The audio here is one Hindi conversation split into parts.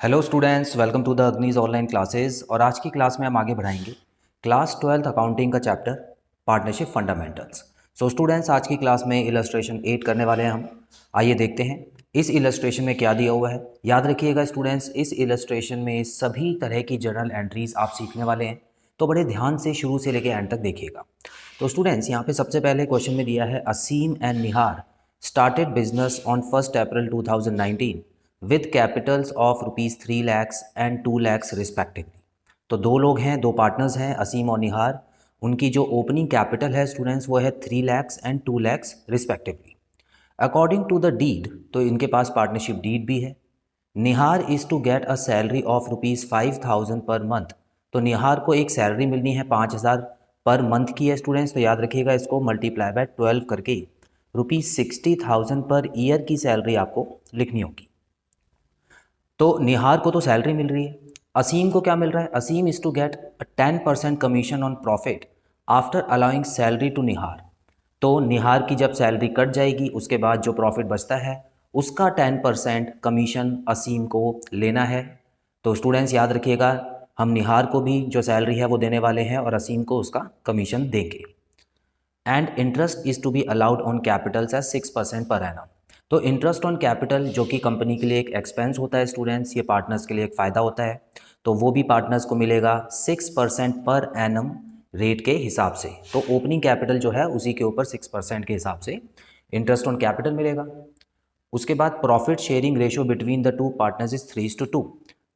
Hello students, welcome to the Agnij online classes. और आज की क्लास में हम आगे बढ़ाएंगे क्लास 12th अकाउंटिंग का chapter partnership fundamentals. So students, आज की क्लास में इलस्ट्रेशन 8 करने वाले हैं हम। आइए देखते हैं इस इलस्ट्रेशन में क्या दिया हुआ है। याद रखिएगा स्टूडेंट्स, इस इलस्ट्रेशन में सभी तरह की जर्नल एंट्रीज आप सीखने वाले हैं, तो बड़े ध्यान से शुरू से लेकर एंड तक देखिएगा। तो स्टूडेंट्स, यहाँ पे सबसे पहले क्वेश्चन में दिया है Aseem and Nihar started business on 1 April 2019 with capitals of rupees 3 lakhs and 2 lakhs respectively. तो दो लोग हैं, दो पार्टनर्स हैं, असीम और निहार। उनकी जो ओपनिंग कैपिटल है स्टूडेंट्स वो है 3 lakhs and 2 lakhs respectively. According to the deed, तो इनके पास पार्टनरशिप डीड भी है। Nihar is to get a salary of rupees 5,000 per month. तो निहार को एक सैलरी मिलनी है 5,000 पर मंथ की है स्टूडेंट्स। तो याद रखिएगा, इसको मल्टीप्लाई बाय 12 करके रुपीज़ 60,000 पर ईयर की सैलरी आपको लिखनी होगी। तो निहार को तो सैलरी मिल रही है, असीम को क्या मिल रहा है? Aseem is to get 10% commission on profit after allowing salary to Nihar. तो निहार की जब सैलरी कट जाएगी उसके बाद जो प्रॉफिट बचता है उसका 10% कमीशन असीम को लेना है। तो स्टूडेंट्स याद रखिएगा, हम निहार को भी जो सैलरी है वो देने वाले हैं और असीम को उसका कमीशन देंगे। And interest is to be allowed on capitals as 6% per annum. तो इंटरेस्ट ऑन कैपिटल जो कि कंपनी के लिए एक एक्सपेंस होता है स्टूडेंट्स, ये पार्टनर्स के लिए एक फ़ायदा होता है, तो वो भी पार्टनर्स को मिलेगा 6% पर एनम रेट के हिसाब से। तो ओपनिंग कैपिटल जो है उसी के ऊपर 6% के हिसाब से इंटरेस्ट ऑन कैपिटल मिलेगा। उसके बाद profit sharing ratio between the two partners is 3:2।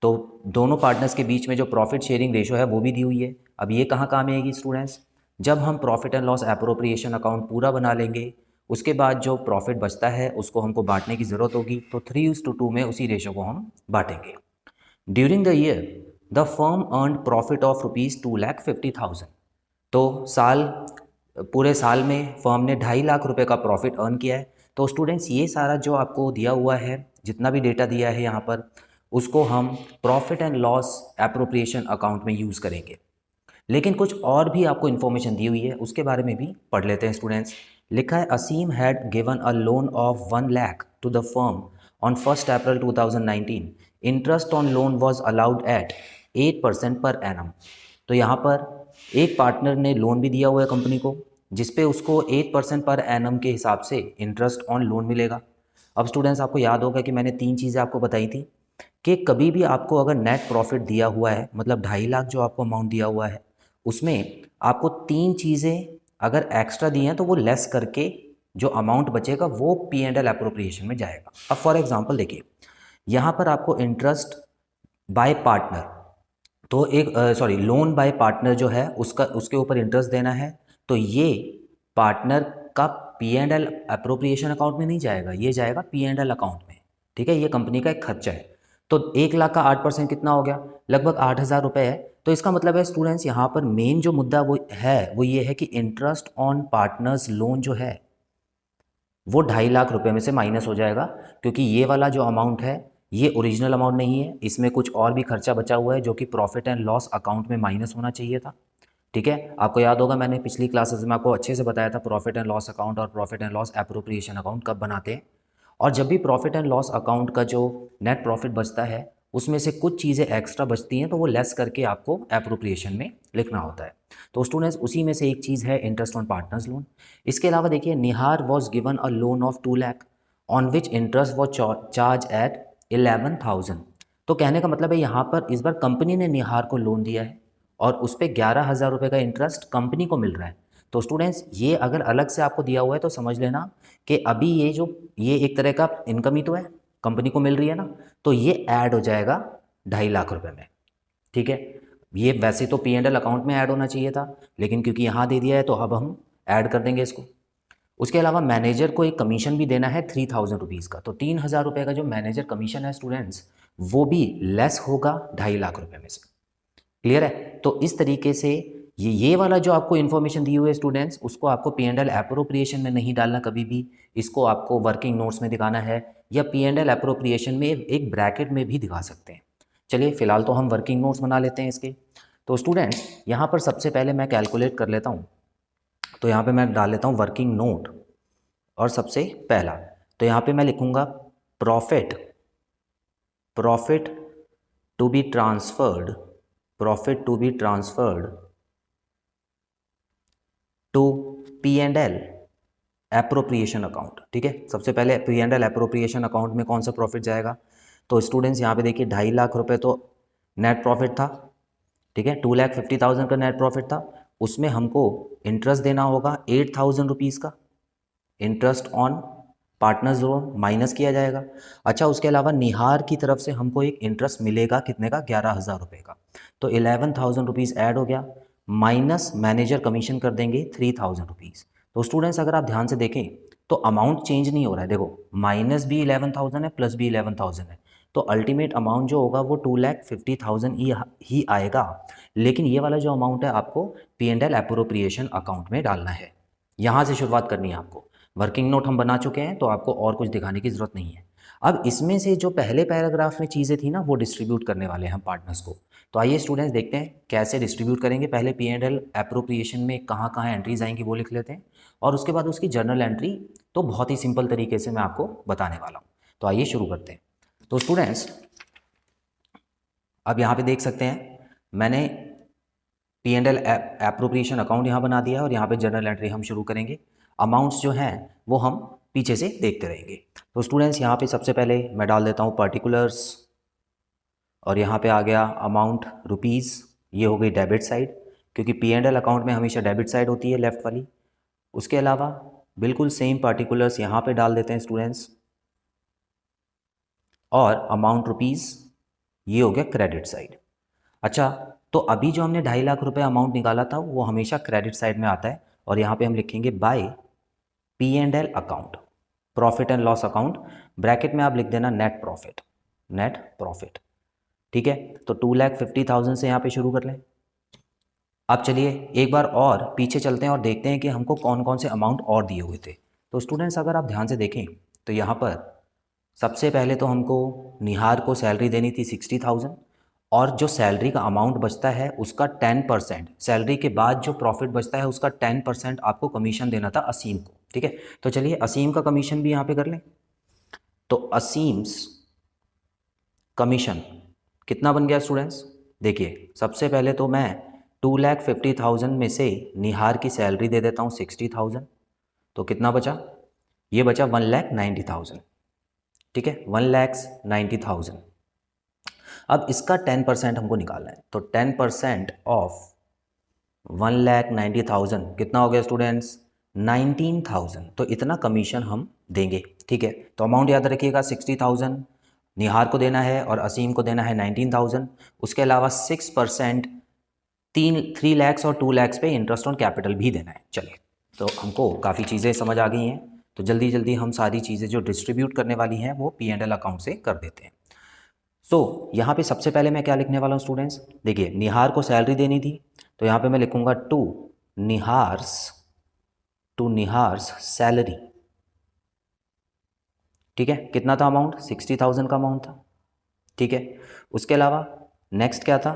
तो दोनों पार्टनर्स के बीच में जो प्रॉफिट शेयरिंग रेशो है वो भी दी हुई है। अब ये कहाँ काम आएगी स्टूडेंट्स? जब हम profit and loss appropriation account पूरा बना लेंगे उसके बाद जो प्रॉफिट बचता है उसको हमको बांटने की ज़रूरत होगी, तो 3:2 में उसी रेशो को हम बांटेंगे। During the year the firm earn profit of rupees 2,50,000। तो पूरे साल में फर्म ने 2.5 लाख रुपए का प्रॉफिट अर्न किया है। तो स्टूडेंट्स, ये सारा जो आपको दिया हुआ है, जितना भी डेटा दिया है यहाँ पर, उसको हम profit and loss appropriation account में यूज़ करेंगे। लेकिन कुछ और भी आपको इन्फॉर्मेशन दी हुई है, उसके बारे में भी पढ़ लेते हैं स्टूडेंट्स। लिखा है Aseem had given a loan of 1 lakh to the firm on 1 April 2019। Interest on loan was allowed at 8% per annum. तो यहाँ पर एक पार्टनर ने लोन भी दिया हुआ है कंपनी को, जिसपे उसको 8% पर एनम के हिसाब से इंटरेस्ट ऑन लोन मिलेगा। अब स्टूडेंट्स, आपको याद होगा कि मैंने 3 चीज़ें आपको बताई थी कि कभी भी आपको अगर नेट प्रॉफिट दिया हुआ है, मतलब 2.5 लाख जो आपको अमाउंट दिया हुआ है, उसमें आपको 3 चीज़ें अगर एक्स्ट्रा दी हैं तो वो लेस करके जो अमाउंट बचेगा वो पी एंड एल एप्रोप्रिएशन में जाएगा। अब फॉर एग्जांपल देखिए, यहाँ पर आपको इंटरेस्ट बाय पार्टनर, तो एक लोन बाय पार्टनर जो है उसका उसके ऊपर इंटरेस्ट देना है, तो ये पार्टनर का P and L appropriation account में नहीं जाएगा, ये जाएगा पी एंड एल अकाउंट में। ठीक है, ये कंपनी का एक खर्चा है। तो 1 लाख का 8% कितना हो गया? लगभग 8,000 रुपये है। तो इसका मतलब है स्टूडेंट्स, यहाँ पर मेन जो मुद्दा वो ये है कि इंटरेस्ट ऑन पार्टनर्स लोन जो है वो 2.5 लाख रुपए में से माइनस हो जाएगा, क्योंकि ये वाला जो अमाउंट है ये ओरिजिनल अमाउंट नहीं है, इसमें कुछ और भी खर्चा बचा हुआ है जो कि प्रॉफिट एंड लॉस अकाउंट में माइनस होना चाहिए था। ठीक है, आपको याद होगा मैंने पिछली क्लासेस में आपको अच्छे से बताया था प्रॉफिट एंड लॉस अकाउंट और profit and loss appropriation account कब बनाते हैं। और जब भी प्रॉफिट एंड लॉस अकाउंट का जो नेट प्रॉफिट बचता है उसमें से कुछ चीज़ें एक्स्ट्रा बचती हैं, तो वो लेस करके आपको एप्रोप्रिएशन में लिखना होता है। तो स्टूडेंट्स, उसी में से एक चीज़ है इंटरेस्ट ऑन पार्टनर्स लोन। इसके अलावा देखिए, Nihar was given a loan of 2 lakh on which interest was charge at 11,000। तो कहने का मतलब है यहाँ पर इस बार कंपनी ने निहार को लोन दिया है और उस पर 11,000 रुपये का इंटरेस्ट कंपनी को मिल रहा है। तो स्टूडेंट्स, ये अगर अलग से आपको दिया हुआ है तो समझ लेना कि अभी ये एक तरह का इनकम ही तो है, कंपनी को मिल रही है ना, तो ये ऐड हो जाएगा 2.5 लाख रुपए में। ठीक है, ये वैसे तो पी एंड एल अकाउंट में ऐड होना चाहिए था, लेकिन क्योंकि यहाँ दे दिया है तो अब हम ऐड कर देंगे इसको। उसके अलावा मैनेजर को एक कमीशन भी देना है 3,000 रुपीज़ का, तो 3,000 रुपये का जो मैनेजर कमीशन है स्टूडेंट्स वो भी लेस होगा 2.5 लाख रुपये में से। क्लियर है? तो इस तरीके से ये वाला जो आपको इन्फॉर्मेशन दी हुई है स्टूडेंट्स, उसको आपको पी एंड एल एप्रोप्रिएशन में नहीं डालना कभी भी, इसको आपको वर्किंग नोट्स में दिखाना है या पी एंड एल एप्रोप्रिएशन में एक ब्रैकेट में भी दिखा सकते हैं। चलिए फिलहाल तो हम वर्किंग नोट्स बना लेते हैं इसके। तो स्टूडेंट्स, यहाँ पर सबसे पहले मैं कैलकुलेट कर लेता हूँ, तो यहाँ पे मैं डाल लेता हूँ वर्किंग नोट। और सबसे पहला तो यहाँ पे मैं लिखूँगा profit profit to be transferred, profit to be transferred to P&L appropriation account. ठीक है, सबसे पहले P&L एप्रोप्रिएशन अकाउंट में कौन सा प्रॉफिट जाएगा? तो स्टूडेंट्स यहाँ पे देखिए 2.5 लाख रुपए तो नेट प्रॉफिट था। ठीक है, 2,50,000 का नेट प्रॉफिट था, उसमें हमको इंटरेस्ट देना होगा 8,000 रुपीज़ का, interest on partners loan minus किया जाएगा। अच्छा, उसके अलावा निहार की तरफ से हमको एक इंटरेस्ट मिलेगा कितने का? 11,000 रुपये का, तो 11,000 रुपीज़ ऐड हो गया, माइनस मैनेजर कमीशन कर देंगे 3,000 रुपीज़। तो स्टूडेंट्स अगर आप ध्यान से देखें तो अमाउंट चेंज नहीं हो रहा है, देखो माइनस भी 11,000 है, प्लस भी 11,000 है, तो अल्टीमेट अमाउंट जो होगा वो 2,50,000 ही आएगा। लेकिन ये वाला जो अमाउंट है आपको P&L एप्रोप्रिएशन अकाउंट में डालना है, यहाँ से शुरुआत करनी है आपको। वर्किंग नोट हम बना चुके हैं तो आपको और कुछ दिखाने की ज़रूरत नहीं है। अब इसमें से जो पहले पैराग्राफ में चीज़ें थी ना वो डिस्ट्रीब्यूट करने वाले हैं हम पार्टनर्स को। तो आइए स्टूडेंट्स देखते हैं कैसे डिस्ट्रीब्यूट करेंगे। पहले P&L एप्रोप्रिएशन में कहाँ कहाँ एंट्रीज आएंगी वो लिख लेते हैं, और उसके बाद उसकी जर्नल एंट्री तो बहुत ही सिंपल तरीके से मैं आपको बताने वाला हूँ। तो आइए शुरू करते हैं। तो स्टूडेंट्स अब यहाँ पे देख सकते हैं मैंने P&L एप्रोप्रिएशन अकाउंट यहाँ बना दिया है और यहाँ पे जर्नल एंट्री हम शुरू करेंगे। अमाउंट्स जो हैं वो हम पीछे से देखते रहेंगे। तो स्टूडेंट्स यहाँ पे सबसे पहले मैं डाल देता हूँ पर्टिकुलर्स, और यहाँ पे आ गया अमाउंट रुपीज़, ये हो गई डेबिट साइड, क्योंकि P&L अकाउंट में हमेशा डेबिट साइड होती है लेफ़्ट वाली। उसके अलावा बिल्कुल सेम पर्टिकुलर्स यहाँ पे डाल देते हैं स्टूडेंट्स, और अमाउंट रुपीज़ ये हो गया क्रेडिट साइड। अच्छा, तो अभी जो हमने 2.5 लाख रुपए अमाउंट निकाला था वो हमेशा क्रेडिट साइड में आता है, और यहाँ पे हम लिखेंगे by P&L account, profit and loss account, bracket में आप लिख देना नेट प्रॉफिट, नेट प्रॉफिट। ठीक है, तो 2,50,000 से यहाँ पे शुरू कर लें। अब चलिए एक बार और पीछे चलते हैं और देखते हैं कि हमको कौन कौन से अमाउंट और दिए हुए थे। तो स्टूडेंट्स अगर आप ध्यान से देखें तो यहाँ पर सबसे पहले तो हमको निहार को सैलरी देनी थी 60,000, और जो सैलरी का अमाउंट बचता है उसका 10%, सैलरी के बाद जो प्रॉफिट बचता है उसका 10% आपको कमीशन देना था असीम को। ठीक है, तो चलिए असीम का कमीशन भी यहाँ पे कर लें। तो असीम्स कमीशन कितना बन गया स्टूडेंट्स? देखिए सबसे पहले तो मैं 2,50,000 में से निहार की सैलरी दे देता हूँ 60,000, तो कितना बचा? ये बचा 1,90,000। ठीक है, 1,90,000। अब इसका 10% हमको निकालना है, तो 10% ऑफ 1,90,000 कितना हो गया स्टूडेंट्स? 19,000। तो इतना कमीशन हम देंगे। ठीक है, तो अमाउंट याद रखिएगा 60,000 निहार को देना है और असीम को देना है 19,000। उसके अलावा 6% 3 लाख और 2 लाख पे इंटरेस्ट ऑन कैपिटल भी देना है। चलिए, तो हमको काफ़ी चीज़ें समझ आ गई हैं, तो जल्दी जल्दी हम सारी चीज़ें जो डिस्ट्रीब्यूट करने वाली हैं वो P&L अकाउंट से कर देते हैं। यहाँ पे सबसे पहले मैं क्या लिखने वाला हूँ स्टूडेंट्स? देखिए निहार को सैलरी देनी थी, तो यहाँ पे मैं लिखूंगा टू निहार्स सैलरी। ठीक है, कितना था अमाउंट? 60,000 का अमाउंट था। ठीक है, उसके अलावा नेक्स्ट क्या था?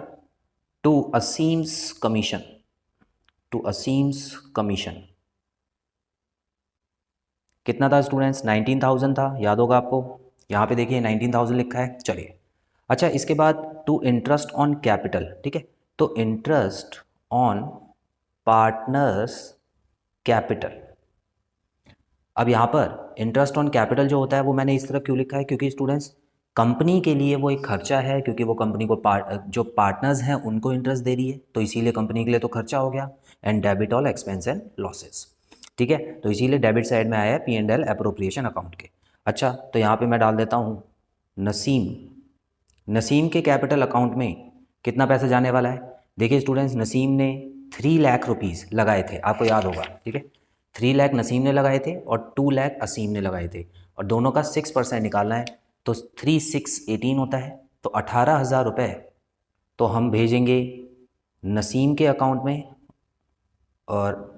टू असीम्स कमीशन, कितना था स्टूडेंट्स? 19,000 था, याद होगा आपको, यहाँ पे देखिए 19,000 लिखा है। चलिए, अच्छा इसके बाद टू इंटरेस्ट ऑन कैपिटल। ठीक है, तो इंटरेस्ट ऑन पार्टनर्स कैपिटल। अब यहाँ पर इंटरेस्ट ऑन कैपिटल जो होता है वो मैंने इस तरह क्यों लिखा है? क्योंकि स्टूडेंट्स कंपनी के लिए वो एक खर्चा है, क्योंकि वो कंपनी को जो पार्टनर्स हैं उनको इंटरेस्ट दे रही है, तो इसीलिए कंपनी के लिए तो खर्चा हो गया। And debit all expense and losses. ठीक है, तो इसीलिए डेबिट साइड में आया है P&L एप्रोप्रिएशन अकाउंट के। अच्छा, तो यहाँ पे मैं डाल देता हूँ नसीम के कैपिटल अकाउंट में कितना पैसा जाने वाला है? देखिए स्टूडेंट्स, नसीम ने 3 लाख रुपीज़ लगाए थे, आपको याद होगा। ठीक है, 3 लाख नसीम ने लगाए थे और 2 लाख असीम ने लगाए थे, और दोनों का 6% निकालना है, तो 3 6 18 होता है, तो 18,000 रुपये तो हम भेजेंगे नसीम के अकाउंट में, और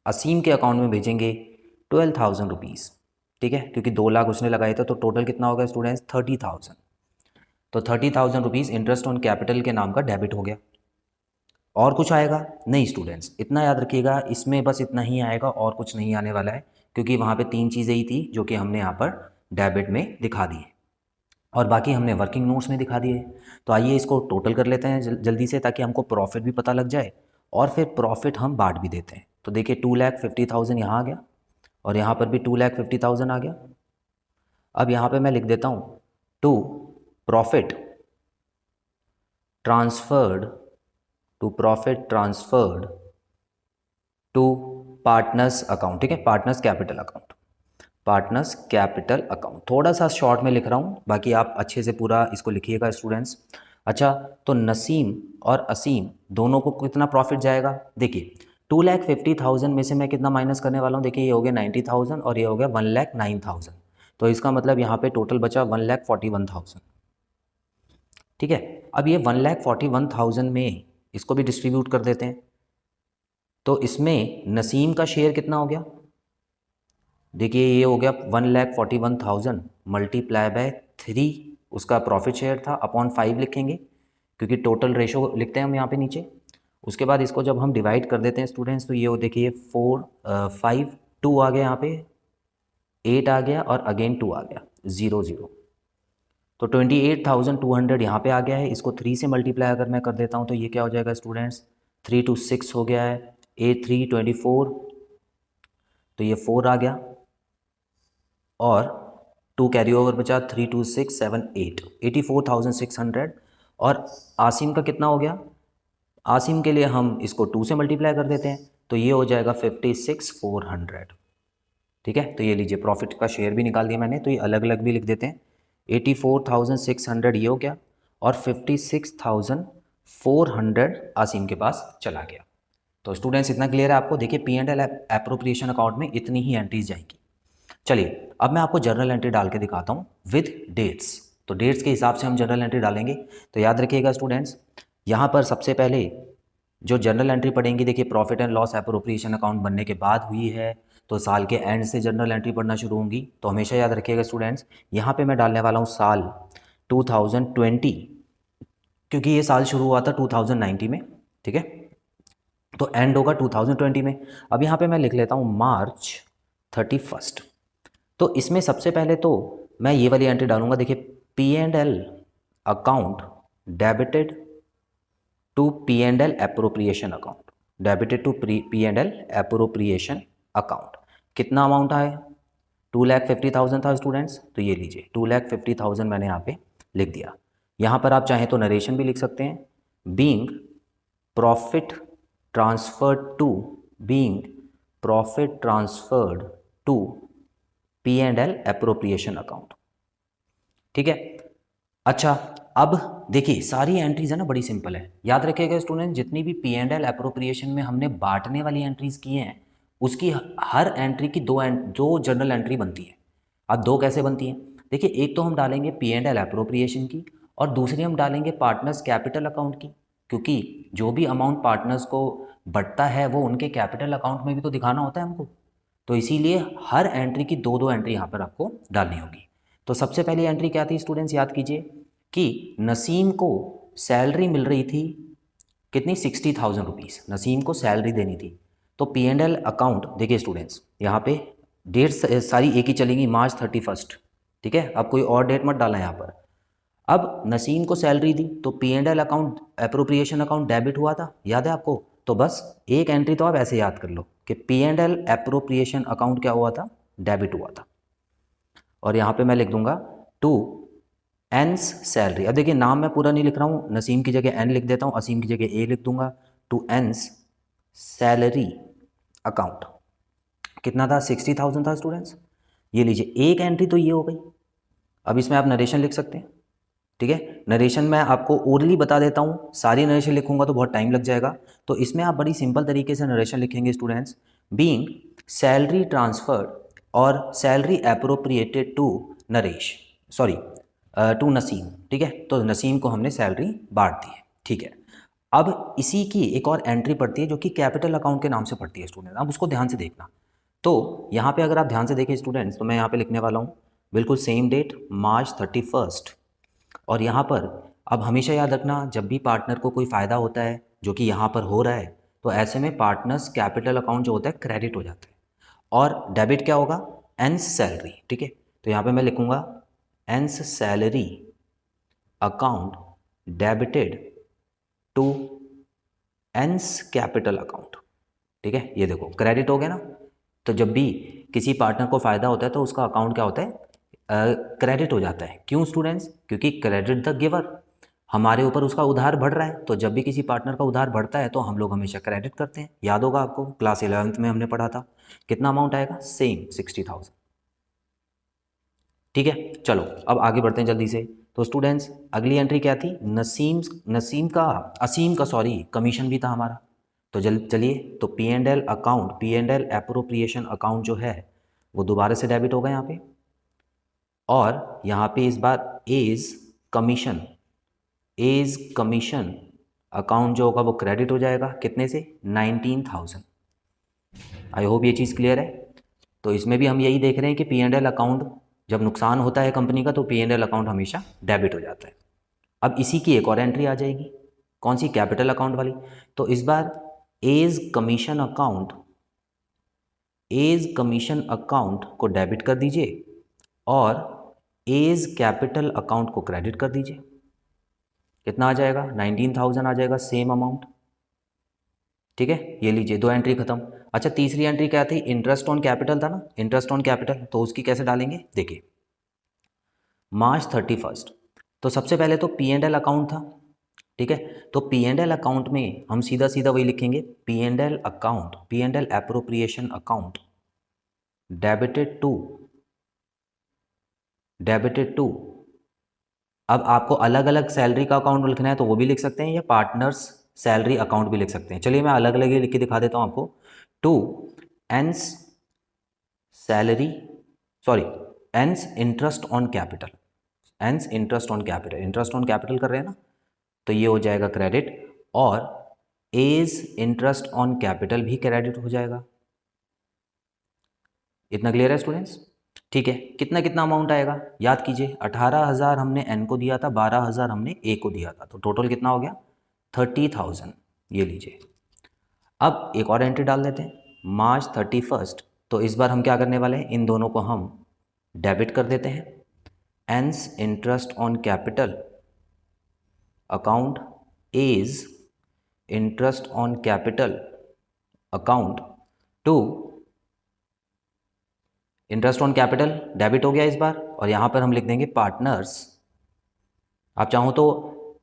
असीम के अकाउंट में भेजेंगे 12,000 रुपीज़। ठीक है, क्योंकि 2 लाख उसने लगाए थे, तो टोटल कितना होगा स्टूडेंट्स? 30,000। तो 30,000 रुपीज़ इंटरेस्ट ऑन कैपिटल के नाम का डेबिट हो गया। और कुछ आएगा? नहीं स्टूडेंट्स, इतना याद रखिएगा, इसमें बस इतना ही आएगा, और कुछ नहीं आने वाला है, क्योंकि वहाँ पे 3 चीज़ें ही थी जो कि हमने यहाँ पर डेबिट में दिखा दी है। और बाकी हमने वर्किंग नोट्स में दिखा दिए। तो आइए इसको टोटल कर लेते हैं जल्दी से, ताकि हमको प्रॉफिट भी पता लग जाए और फिर प्रॉफिट हम बांट भी देते हैं। तो देखिए 2,50,000 यहाँ आ गया और यहाँ पर भी 2,50,000 आ गया। अब यहाँ पे मैं लिख देता हूँ to profit transferred to partners account. ठीक है, partners capital account, partners capital account. थोड़ा सा शॉर्ट में लिख रहा हूँ, बाकी आप अच्छे से पूरा इसको लिखिएगा स्टूडेंट्स। अच्छा, तो नसीम और असीम दोनों को कितना प्रॉफिट जाएगा? देखिए 2,50,000 में से मैं कितना माइनस करने वाला हूँ? देखिए ये हो गया 90,000 और ये हो गया 1,09,000। तो इसका मतलब यहाँ पे टोटल बचा 1,41,000। ठीक है, अब ये 1,41,000 में इसको भी डिस्ट्रीब्यूट कर देते हैं। तो इसमें नसीम का शेयर कितना हो गया? देखिए ये हो गया 1,41,000 मल्टीप्लाई बाय 3, उसका प्रॉफिट शेयर था, अपॉन 5 लिखेंगे क्योंकि टोटल रेशो लिखते हैं हम यहाँ पे नीचे। उसके बाद इसको जब हम डिवाइड कर देते हैं स्टूडेंट्स, तो ये हो देखिए 4 5 2 आ गया, यहाँ पे 8 आ गया और अगेन 2 आ गया, 0 0। तो 28,200 यहाँ पे आ गया है। इसको 3 से मल्टीप्लाई अगर मैं कर देता हूँ तो ये क्या हो जाएगा स्टूडेंट्स? 3 2 6 हो गया है, 8 3 24, तो ये 4 आ गया और 2 कैरी ओवर बचा, 3 2 6 7 8, 84,600। और आसिम का कितना हो गया? आसिम के लिए हम इसको 2 से मल्टीप्लाई कर देते हैं, तो ये हो जाएगा 56,400। ठीक है, तो ये लीजिए प्रॉफिट का शेयर भी निकाल दिया मैंने, तो ये अलग अलग भी लिख देते हैं। 84,600 ये हो गया और 56,400 आसिम के पास चला गया। तो स्टूडेंट्स इतना क्लियर है आपको? देखिए P&L एप्रोप्रिएशन अकाउंट में इतनी ही एंट्रीज जाएंगी। चलिए अब मैं आपको जर्नल एंट्री डाल के दिखाता हूँ विद डेट्स। तो डेट्स के हिसाब से हम जर्नल एंट्री डालेंगे। तो याद रखिएगा स्टूडेंट्स, यहाँ पर सबसे पहले जो जर्नल एंट्री पढ़ेंगी, देखिए profit and loss appropriation account बनने के बाद हुई है, तो साल के एंड से जर्नल एंट्री पढ़ना शुरू होंगी। तो हमेशा याद रखिएगा स्टूडेंट्स, यहाँ पे मैं डालने वाला हूँ साल 2020, क्योंकि ये साल शुरू हुआ था 2019 में। ठीक है, तो एंड होगा 2020 में। अब यहाँ पे मैं लिख लेता हूँ मार्च 31। तो इसमें सबसे पहले तो मैं ये वाली एंट्री डालूंगा। देखिए P&L account debited to P&L appropriation account, debited to P&L appropriation account. कितना अमाउंट आया? 2,50,000 था स्टूडेंट्स। तो ये लीजिए 2,50,000 मैंने यहाँ पे लिख दिया। यहाँ पर आप चाहें तो नरेशन भी लिख सकते हैं, being profit transferred to P&L appropriation account. ठीक है, अच्छा अब देखिए सारी एंट्रीज है ना बड़ी सिंपल है। याद रखिएगा स्टूडेंट, जितनी भी P&L एप्रोप्रिएशन में हमने बांटने वाली एंट्रीज की हैं, उसकी हर एंट्री की दो जनरल एंट्री बनती है। अब दो कैसे बनती हैं? देखिए एक तो हम डालेंगे P&L एप्रोप्रिएशन की और दूसरी हम डालेंगे पार्टनर्स कैपिटल अकाउंट की, क्योंकि जो भी अमाउंट पार्टनर्स को बढ़ता है वो उनके कैपिटल अकाउंट में भी तो दिखाना होता है हमको। तो इसीलिए हर एंट्री की दो दो एंट्री यहाँ पर आपको डालनी होगी। तो सबसे पहली एंट्री क्या थी स्टूडेंट्स? याद कीजिए कि नसीम को सैलरी मिल रही थी कितनी? 60,000 रुपीज़ नसीम को सैलरी देनी थी। तो P&L अकाउंट देखिए स्टूडेंट्स, यहाँ पे डेट सारी एक ही चलेंगी, मार्च 31। ठीक है, अब कोई और डेट मत डालना यहाँ पर। अब नसीम को सैलरी दी तो P&L account appropriation account debit हुआ था, याद है आपको? तो बस एक एंट्री तो आप ऐसे याद कर लो कि P&L एप्रोप्रिएशन अकाउंट क्या हुआ था? डेबिट हुआ था। और यहाँ पे मैं लिख दूंगा टू एनस सैलरी। अब देखिए नाम मैं पूरा नहीं लिख रहा हूँ, नसीम की जगह एन लिख देता हूँ, असीम की जगह ए लिख दूंगा। टू एनस सैलरी अकाउंट कितना था? 60,000 था स्टूडेंट्स। ये लीजिए एक एंट्री तो ये हो गई। अब इसमें आप नरेशन लिख सकते हैं। ठीक है, नरेशन मैं आपको ओरली बता देता हूँ, सारी नरेशन लिखूंगा तो बहुत टाइम लग जाएगा। तो इसमें आप बड़ी सिंपल तरीके से नरेशन लिखेंगे स्टूडेंट्स, बीइंग सैलरी ट्रांसफर्ड और salary appropriated to Naresh, sorry to Naseem. ठीक है, तो नसीम को हमने सैलरी बांट दी है। ठीक है, अब इसी की एक और एंट्री पड़ती है जो कि कैपिटल अकाउंट के नाम से पड़ती है स्टूडेंट। अब उसको ध्यान से देखना। तो यहाँ पे अगर आप ध्यान से देखें स्टूडेंट्स, तो मैं यहाँ पे लिखने वाला हूँ बिल्कुल सेम डेट मार्च 31। और यहाँ पर अब हमेशा याद रखना, जब भी पार्टनर को कोई फ़ायदा होता है जो कि यहाँ पर हो रहा है, तो ऐसे में पार्टनर्स कैपिटल अकाउंट जो होता है क्रेडिट हो जाता है और डेबिट क्या होगा? एंस सैलरी। ठीक है, तो यहाँ पे मैं लिखूँगा एंस सैलरी अकाउंट डेबिटेड टू एंस कैपिटल अकाउंट। ठीक है, ये देखो क्रेडिट हो गया ना। तो जब भी किसी पार्टनर को फ़ायदा होता है तो उसका अकाउंट क्या होता है, क्रेडिट हो जाता है। क्यों स्टूडेंट्स? क्योंकि क्रेडिट द गिवर, हमारे ऊपर उसका उधार बढ़ रहा है। तो जब भी किसी पार्टनर का उधार बढ़ता है तो हम लोग हमेशा क्रेडिट करते हैं। याद होगा आपको, क्लास 11th में हमने पढ़ा था। कितना अमाउंट आएगा? सेम 60,000। ठीक है, चलो अब आगे बढ़ते हैं जल्दी से। तो स्टूडेंट्स अगली एंट्री क्या थी? असीम का कमीशन भी था हमारा। तो चलिए, तो P and L account, P and L appropriation account जो है वो दोबारा से डेबिट होगा यहाँ पे। और यहाँ पे इस बार एज कमीशन अकाउंट जो होगा वो क्रेडिट हो जाएगा। कितने से? 19,000। आई होप ये चीज़ क्लियर है। तो इसमें भी हम यही देख रहे हैं कि पी एंड एल अकाउंट जब नुकसान होता है कंपनी का तो पी एंड एल अकाउंट हमेशा डेबिट हो जाता है। अब इसी की एक और एंट्री आ जाएगी, कौन सी? कैपिटल अकाउंट वाली। तो इस बार एज कमीशन अकाउंट को डेबिट कर दीजिए और एज कैपिटल अकाउंट को क्रेडिट कर दीजिए। कितना आ जाएगा? 19,000 आ जाएगा, सेम अमाउंट। ठीक है, ये लीजिए, दो एंट्री खत्म। अच्छा, तीसरी एंट्री क्या थी? इंटरेस्ट ऑन कैपिटल था ना, इंटरेस्ट ऑन कैपिटल। तो उसकी कैसे डालेंगे? देखिए, March 31, तो सबसे पहले तो पी एंड एल अकाउंट था। ठीक है, तो पी एंड एल अकाउंट में हम सीधा सीधा वही लिखेंगे, P and L account, P and L appropriation account debited to. अब आपको अलग अलग सैलरी का अकाउंट लिखना है तो वो भी लिख सकते हैं, या पार्टनर्स सैलरी अकाउंट भी लिख सकते हैं। चलिए मैं अलग अलग ही लिख के दिखा देता हूँ आपको। टू एंस सैलरी, एंस interest on capital, interest on capital कर रहे हैं ना, तो ये हो जाएगा क्रेडिट। और एज इंटरेस्ट ऑन कैपिटल भी क्रेडिट हो जाएगा। इतना क्लियर है स्टूडेंट्स? ठीक है, कितना कितना अमाउंट आएगा याद कीजिए। 18,000 हमने एन को दिया था, 12,000 हमने ए को दिया था, तो टोटल कितना हो गया? 30,000। ये लीजिए। अब एक और एंट्री डाल देते हैं, March 31। तो इस बार हम क्या करने वाले हैं? इन दोनों को हम डेबिट कर देते हैं। एंस interest on capital account as interest on capital account to interest on capital debit हो गया इस बार। और यहाँ पर हम लिख देंगे पार्टनर्स। आप चाहो तो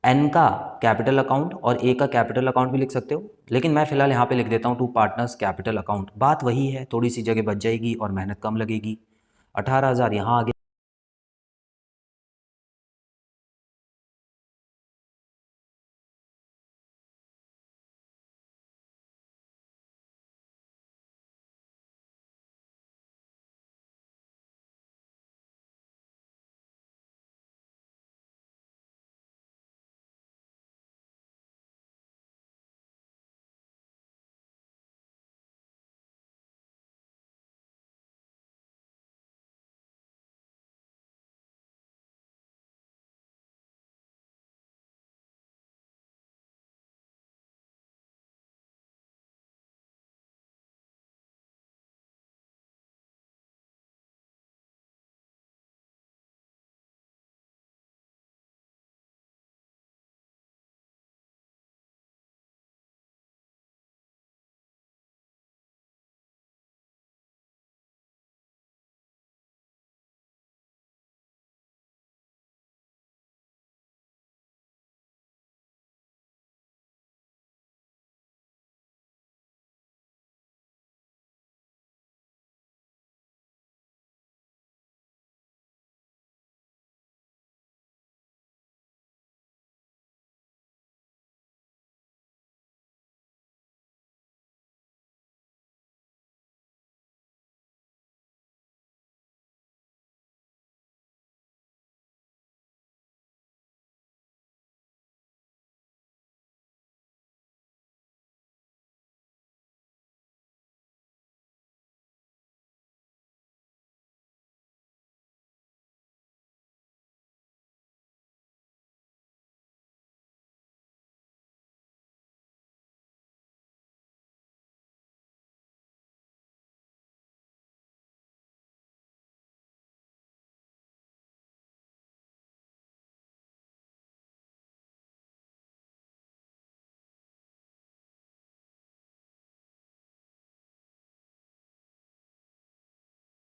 एन का कैपिटल अकाउंट और ए का कैपिटल अकाउंट भी लिख सकते हो, लेकिन मैं फिलहाल यहाँ पे लिख देता हूँ टू पार्टनर्स कैपिटल अकाउंट। बात वही है, थोड़ी सी जगह बच जाएगी और मेहनत कम लगेगी। 18,000 यहाँ आ गया।